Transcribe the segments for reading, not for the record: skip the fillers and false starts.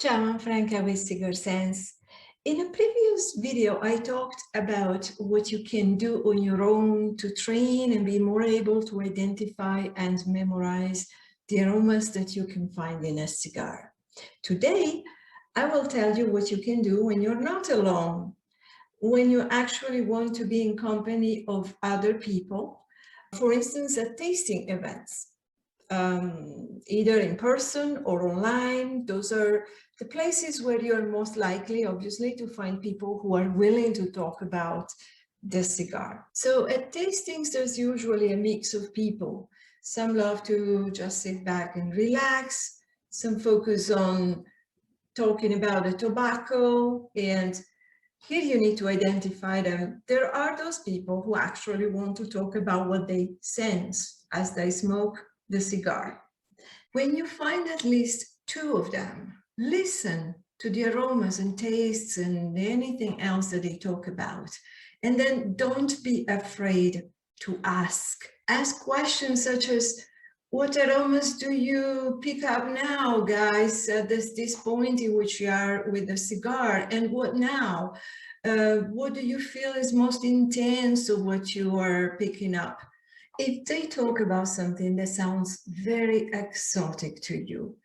Ciao, I'm Franca with Cigar Sense. In a previous video, I talked about what you can do on your own to train and be more able to identify and memorize the aromas that you can find in a cigar. Today, I will tell you what you can do when you're not alone, when you actually want to be in company of other people, for instance, at tasting events. Either in person or online. Those are the places where you're most likely, obviously, to find people who are willing to talk about the cigar. So at tastings, there's usually a mix of people. Some love to just sit back and relax. Some focus on talking about the tobacco, and here you need to identify them. There are those people who actually want to talk about what they sense as they smoke the cigar. When you find at least two of them, listen to the aromas and tastes and anything else that they talk about. And then don't be afraid to ask. Ask questions such as, what aromas do you pick up now, guys, at this point in which you are with the cigar? And what now? What do you feel is most intense of what you are picking up? If they talk about something that sounds very exotic to you,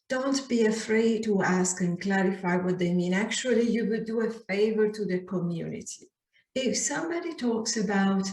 don't be afraid to ask and clarify what they mean. Actually, you would do a favor to the community. If somebody talks about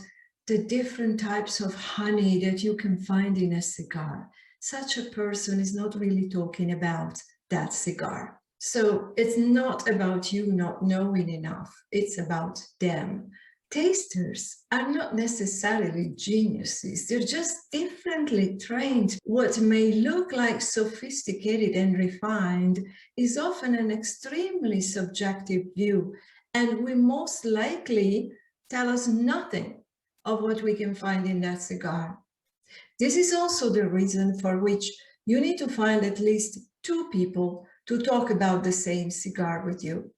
the different types of honey that you can find in a cigar, such a person is not really talking about that cigar. So it's not about you not knowing enough, it's about them. Tasters are not necessarily geniuses, they're just differently trained. What may look like sophisticated and refined is often an extremely subjective view, and will most likely tell us nothing of what we can find in that cigar. This is also the reason for which you need to find at least two people to talk about the same cigar with you.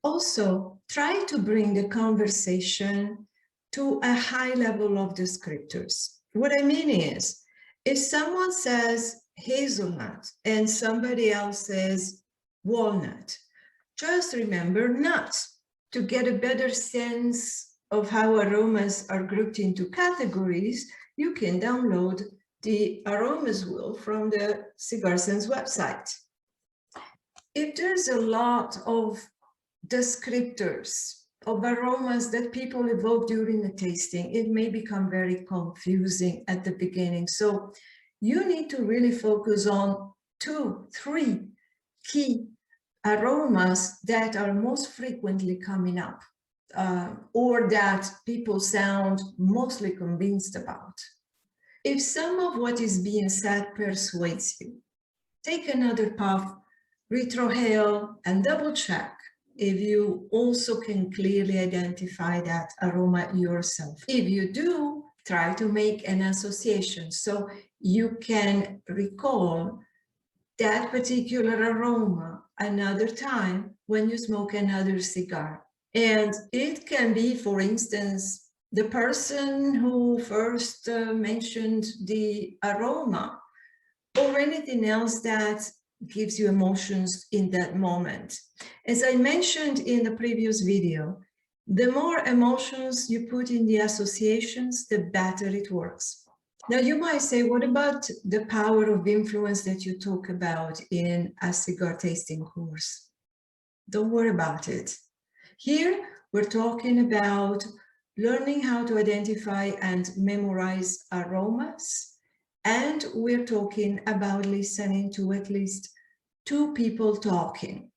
Also, try to bring the conversation to a high level of descriptors. What I mean is, if someone says hazelnut and somebody else says walnut, just remember nut to get a better sense of how aromas are grouped into categories. You can download the aromas wheel from the Cigar Sense website. If there's a lot of descriptors of aromas that people evoke during the tasting, it may become very confusing at the beginning. So you need to really focus on 2, 3 key aromas that are most frequently coming up, or that people sound mostly convinced about. If some of what is being said persuades you, take another puff, retrohale, and double check if you also can clearly identify that aroma yourself. If you do, try to make an association so you can recall that particular aroma another time when you smoke another cigar. And it can be, for instance, the person who first mentioned the aroma, or anything else that gives you emotions in that moment. As I mentioned in the previous video, the more emotions you put in the associations, the better it works. Now you might say, what about the power of influence that you talk about in a cigar tasting course? Don't worry about it. Here, we're talking about learning how to identify and memorize aromas, and we're talking about listening to at least two people talking.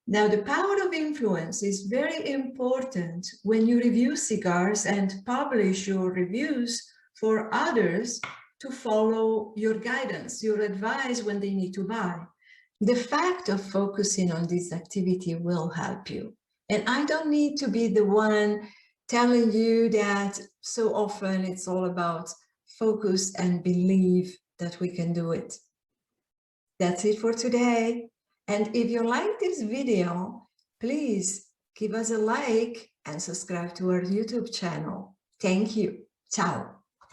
Now, the power of influence is very important when you review cigars and publish your reviews for others to follow your guidance, your advice when they need to buy. The fact of focusing on this activity will help you. And I don't need to be the one telling you that so often it's all about focus and believe that we can do it. That's it for today. And if you like this video, please give us a like and subscribe to our YouTube channel. Thank you. Ciao.